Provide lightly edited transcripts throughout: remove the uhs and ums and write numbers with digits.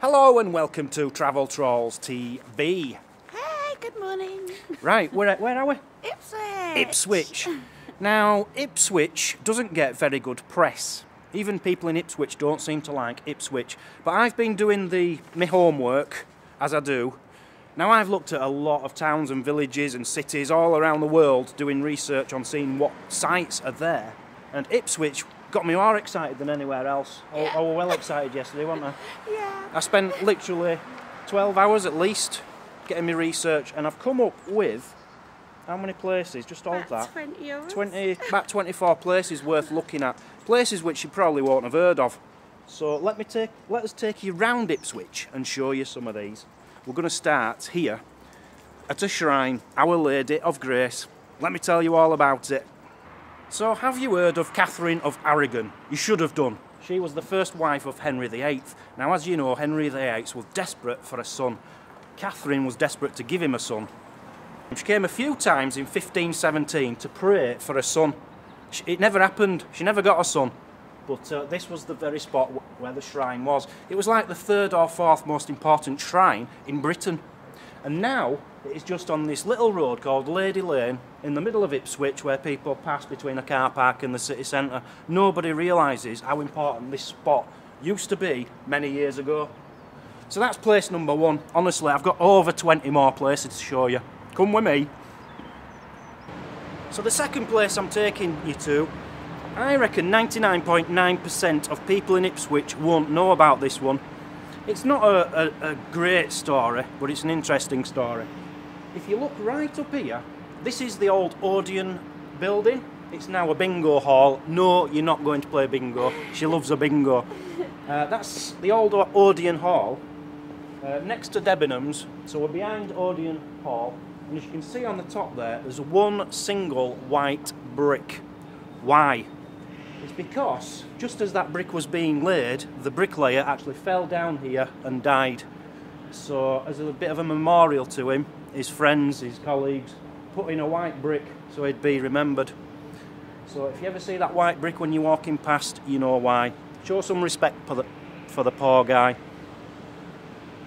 Hello and welcome to Travel Trolls TV. Hey, good morning. Right, where are we? Ipswich. Ipswich. Now, Ipswich doesn't get very good press. Even people in Ipswich don't seem to like Ipswich. But I've been doing my homework, as I do. Now, I've looked at a lot of towns and villages and cities all around the world doing research on seeing what sites are there. And Ipswich got me more excited than anywhere else. Yeah. I was well excited yesterday, wasn't I? Yeah. I spent literally 12 hours at least getting my research, and I've come up with how many places? Just hold that. 20 hours. About 24 places worth looking at. Places which you probably won't have heard of. So let us take you round Ipswich and show you some of these. We're going to start here at a shrine, Our Lady of Grace. Let me tell you all about it. So, have you heard of Catherine of Aragon? You should have done. She was the first wife of Henry VIII. Now, as you know, Henry VIII was desperate for a son. Catherine was desperate to give him a son. She came a few times in 1517 to pray for a son. It never happened. She never got a son. But this was the very spot where the shrine was. It was like the third or fourth most important shrine in Britain. And now, it is just on this little road called Lady Lane in the middle of Ipswich, where people pass between a car park and the city centre. Nobody realises how important this spot used to be many years ago. So that's place number one. Honestly, I've got over 20 more places to show you. Come with me. So the second place I'm taking you to, I reckon 99.9% of people in Ipswich won't know about this one. It's not a great story, but it's an interesting story. If you look right up here, this is the old Odeon building. It's now a bingo hall. No, you're not going to play bingo. She loves a bingo. That's the old Odeon Hall, next to Debenhams. So we're behind Odeon Hall, and as you can see on the top there, there's one single white brick. Why? It's because, just as that brick was being laid, the bricklayer actually fell down here and died. So, as a bit of a memorial to him, his friends, his colleagues, put in a white brick so he'd be remembered. So, if you ever see that white brick when you're walking past, you know why. Show some respect for the poor guy.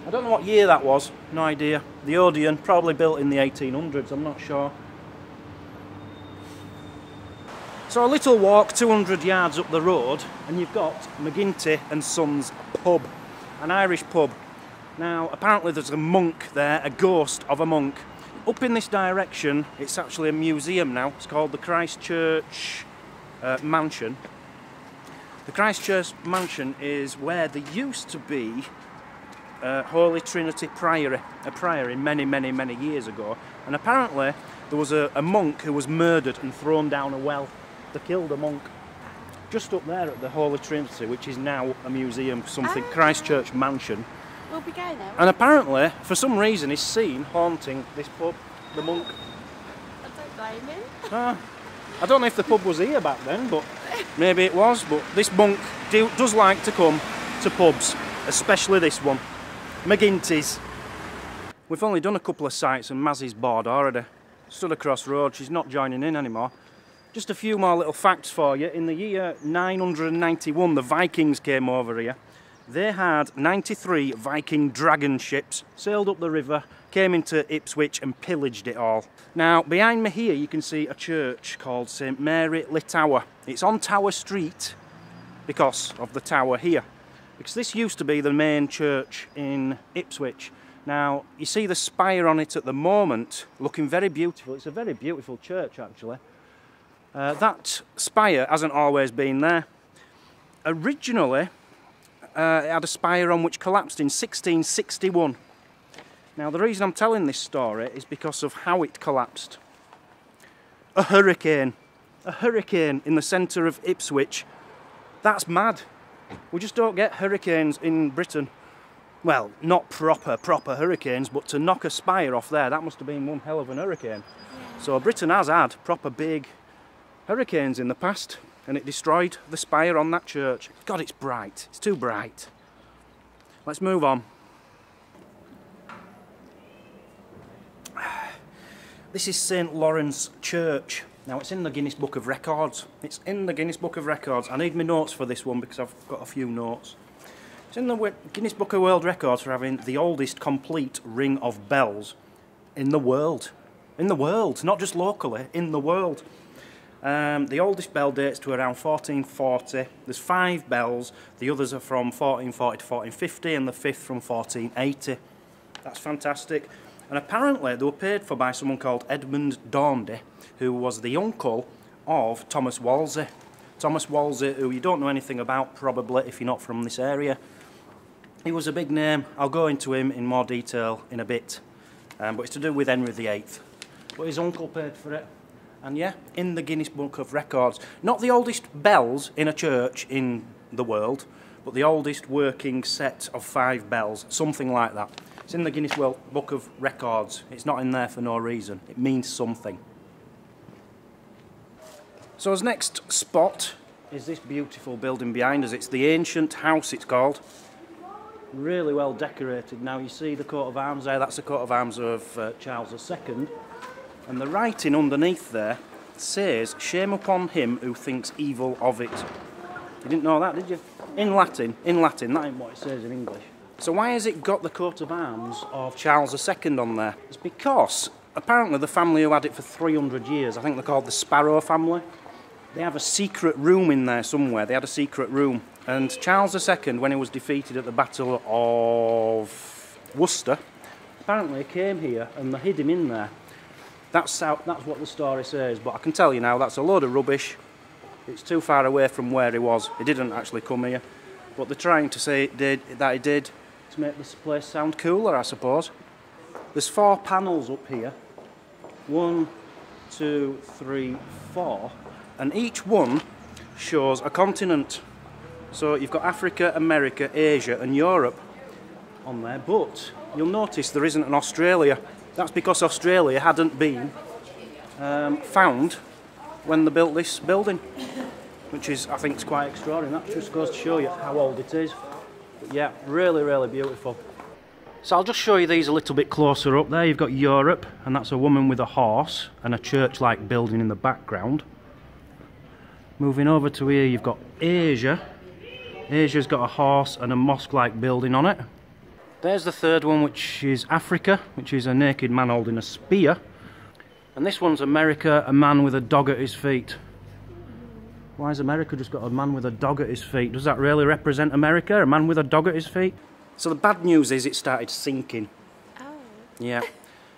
I don't know what year that was, no idea. The Odeon, probably built in the 1800s, I'm not sure. So a little walk, 200 yards up the road, and you've got McGinty and Sons pub, an Irish pub. Now, apparently there's a monk there, a ghost of a monk. Up in this direction, it's actually a museum now. It's called the Christchurch Mansion. The Christchurch Mansion is where there used to be Holy Trinity Priory, a priory many, many, many years ago. And apparently there was a monk who was murdered and thrown down a well. They killed a monk just up there at the Holy Trinity, which is now a museum, something, Christchurch Mansion. We'll be going there. And apparently, for some reason, he's seen haunting this pub, the monk. I don't blame him. I don't know if the pub was here back then, but maybe it was. But this monk does like to come to pubs, especially this one, McGinty's. We've only done a couple of sites and Mazzy's bored already. Stood across the road, she's not joining in anymore. Just a few more little facts for you. In the year 991, the Vikings came over here. They had 93 Viking dragon ships, sailed up the river, came into Ipswich and pillaged it all. Now, behind me here you can see a church called St Mary Le Tower. It's on Tower Street because of the tower here. Because this used to be the main church in Ipswich. Now, you see the spire on it at the moment, looking very beautiful. It's a very beautiful church, actually. That spire hasn't always been there. Originally, it had a spire on which collapsed in 1661. Now, the reason I'm telling this story is because of how it collapsed. A hurricane in the centre of Ipswich. That's mad. We just don't get hurricanes in Britain. Well, not proper hurricanes, but to knock a spire off there, that must have been one hell of an hurricane. Yeah. So Britain has had proper big hurricanes in the past, and it destroyed the spire on that church. God, it's bright. It's too bright. Let's move on. This is St Lawrence Church. Now it's in the Guinness Book of Records. It's in the Guinness Book of Records. I need my notes for this one because I've got a few notes. It's in the Guinness Book of World Records for having the oldest complete ring of bells in the world. In the world, not just locally, in the world. The oldest bell dates to around 1440. There's 5 bells. The others are from 1440 to 1450 and the 5th from 1480. That's fantastic. And apparently they were paid for by someone called Edmund Daundy, who was the uncle of Thomas Wolsey. Thomas Wolsey, who you don't know anything about probably if you're not from this area. He was a big name. I'll go into him in more detail in a bit. But it's to do with Henry VIII. But his uncle paid for it. And yeah, in the Guinness Book of Records. Not the oldest bells in a church in the world, but the oldest working set of 5 bells, something like that. It's in the Guinness Book of Records. It's not in there for no reason. It means something. So as next spot is this beautiful building behind us. It's the Ancient House, it's called. Really well decorated. Now you see the coat of arms there. That's the coat of arms of Charles II. And the writing underneath there says, "Shame upon him who thinks evil of it." You didn't know that, did you? In Latin, that ain't what it says in English. So why has it got the coat of arms of Charles II on there? It's because apparently the family who had it for 300 years, I think they're called the Sparrow family, they have a secret room in there somewhere. They had a secret room. And Charles II, when he was defeated at the Battle of Worcester, apparently came here and they hid him in there. That's what the story says, but I can tell you now that's a load of rubbish. It's too far away from where he was. He didn't actually come here, but they're trying to say that he did to make this place sound cooler, I suppose. There's 4 panels up here. 1, 2, 3, 4, and each one shows a continent. So you've got Africa, America, Asia, and Europe on there, but you'll notice there isn't an Australia. That's because Australia hadn't been found when they built this building, which is, I think, is quite extraordinary. That just goes to show you how old it is. But yeah, really, really beautiful. So I'll just show you these a little bit closer up. There you've got Europe, and that's a woman with a horse and a church-like building in the background. Moving over to here, you've got Asia. Asia's got a horse and a mosque-like building on it. There's the third one, which is Africa, which is a naked man holding a spear. And this one's America, a man with a dog at his feet. Why has America just got a man with a dog at his feet? Does that really represent America, a man with a dog at his feet? So the bad news is it started sinking. Oh. Yeah, it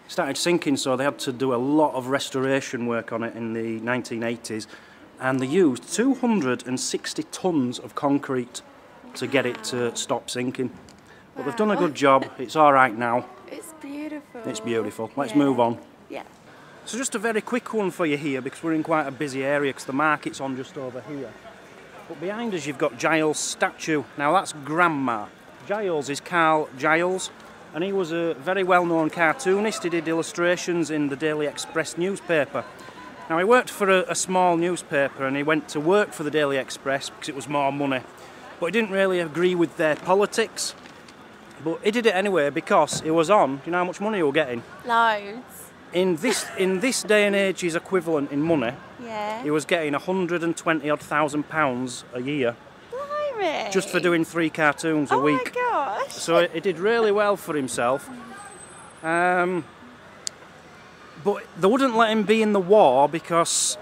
started sinking, so they had to do a lot of restoration work on it in the 1980s. And they used 260 tons of concrete to get it to stop sinking. But they've done a good job. It's all right now. It's beautiful. It's beautiful. Let's move on. Yeah. So just a very quick one for you here, because we're in quite a busy area, because the market's on just over here. But behind us you've got Giles' statue. Now that's Grandma. Giles is Carl Giles, and he was a very well-known cartoonist. He did illustrations in the Daily Express newspaper. Now he worked for a small newspaper, and he went to work for the Daily Express because it was more money. But he didn't really agree with their politics. But he did it anyway because it was on. Do you know how much money he was getting? Loads. In this day and age, his equivalent in money, Yeah. he was getting £120,000 a year. Blimey. Just for doing 3 cartoons a week. Oh my gosh. So he did really well for himself. But they wouldn't let him be in the war because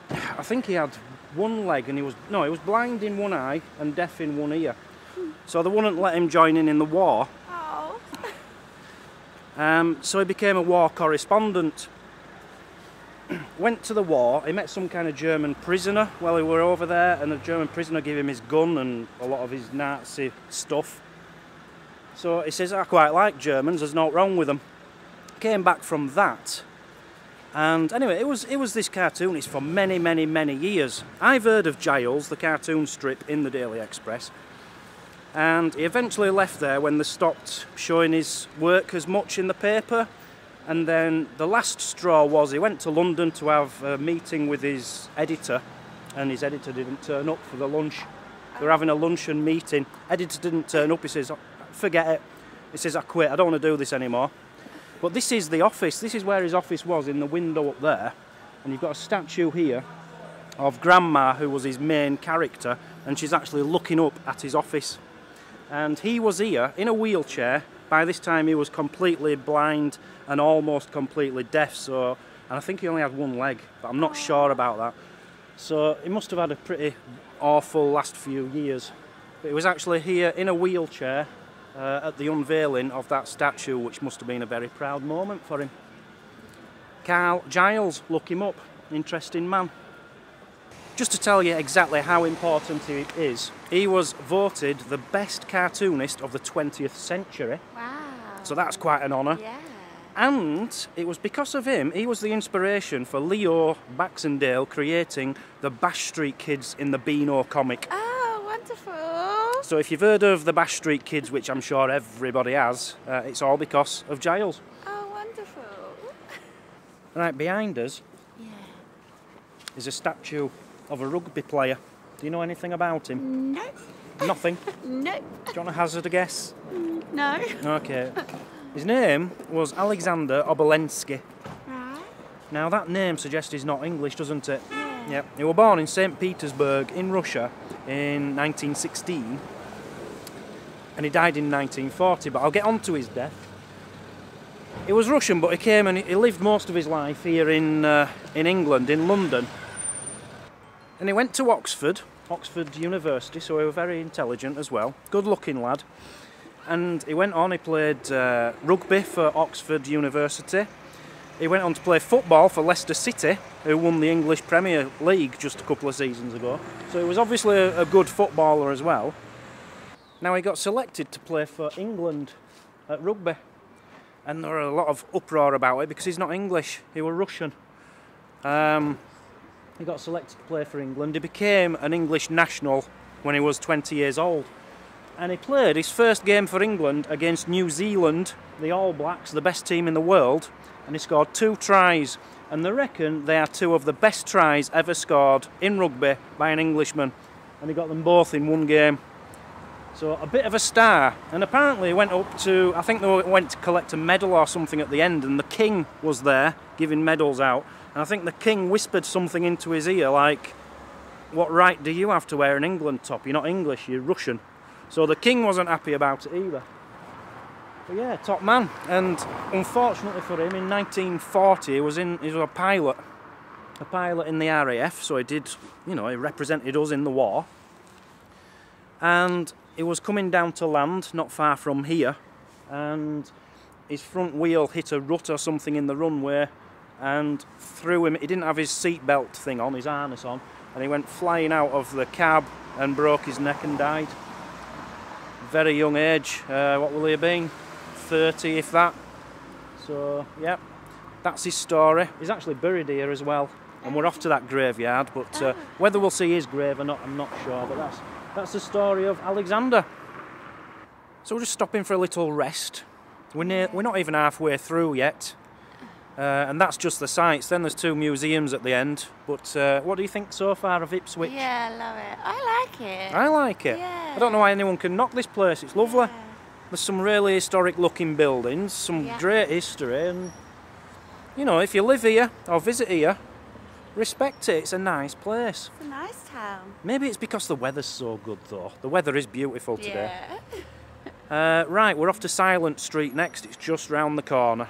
I think he had one leg and he was blind in one eye and deaf in one ear. So they wouldn't let him join in the war. Oh. So he became a war correspondent. Went to the war, he met some kind of German prisoner while he were over there, and the German prisoner gave him his gun and a lot of his Nazi stuff. So he says, I quite like Germans, there's nothing wrong with them. Came back from that, and anyway, it was this cartoonist for many, many, many years. I've heard of Giles, the cartoon strip in the Daily Express, and he eventually left there when they stopped showing his work as much in the paper. And then the last straw was he went to London to have a meeting with his editor, and his editor didn't turn up for the lunch. They were having a luncheon meeting. Editor didn't turn up. He says, forget it. He says, I quit, I don't want to do this anymore. But this is the office. This is where his office was, in the window up there. And you've got a statue here of Grandma, who was his main character, and she's actually looking up at his office. And he was here in a wheelchair. By this time he was completely blind and almost completely deaf, and I think he only had one leg, but I'm not sure about that. So he must have had a pretty awful last few years. But he was actually here in a wheelchair at the unveiling of that statue, which must have been a very proud moment for him. Carl Giles, look him up, interesting man. Just to tell you exactly how important he is, he was voted the best cartoonist of the 20th century. Wow. So that's quite an honour. Yeah. And it was because of him, he was the inspiration for Leo Baxendale creating the Bash Street Kids in the Beano comic. Oh, wonderful. So if you've heard of the Bash Street Kids, which I'm sure everybody has, it's all because of Giles. Oh, wonderful. Right, behind us is a statue of a rugby player. Do you know anything about him? No. Nothing? No. Do you want to hazard a guess? No. Okay. His name was Alexander Obolensky. Right. Now that name suggests he's not English, doesn't it? Yeah. Yep. He was born in St Petersburg in Russia in 1916 and he died in 1940, but I'll get on to his death. He was Russian, but he came and he lived most of his life here in England, in London. And he went to Oxford University, so he was very intelligent as well. Good looking lad. And he went on, he played rugby for Oxford University. He went on to play football for Leicester City, who won the English Premier League just a couple of seasons ago. So he was obviously a good footballer as well. Now he got selected to play for England at rugby. And there were a lot of uproar about it because he's not English, he was Russian. He got selected to play for England. He became an English national when he was 20 years old. And he played his first game for England against New Zealand, the All Blacks, the best team in the world, and he scored 2 tries. And they reckon they are 2 of the best tries ever scored in rugby by an Englishman. And he got them both in one game. So a bit of a star. And apparently he went up to, I think they went to collect a medal or something at the end, and the King was there giving medals out. And I think the King whispered something into his ear like, "What right do you have to wear an England top? You're not English, you're Russian." So the King wasn't happy about it either. But yeah, top man. And unfortunately for him, in 1940 he was a pilot in the RAF. So he did, he represented us in the war. And he was coming down to land, not far from here, and his front wheel hit a rut or something in the runway and threw him. He didn't have his seatbelt thing on, his harness on, and he went flying out of the cab and broke his neck and died. Very young age. What will he have been? 30, if that. So, yeah, that's his story. He's actually buried here as well, and we're off to that graveyard, but whether we'll see his grave or not, I'm not sure, but that's the story of Alexander. So we're just stopping for a little rest. We're not even halfway through yet. And that's just the sights. Then there's 2 museums at the end. But what do you think so far of Ipswich? Yeah, I love it. I like it. I like it. Yeah. I don't know why anyone can knock this place. It's lovely. Yeah. There's some really historic looking buildings, some great history, and if you live here or visit here, respect it. It's a nice place. It's a nice town. Maybe it's because the weather's so good though. The weather is beautiful today. Yeah. Right, we're off to Silent Street next. It's just round the corner.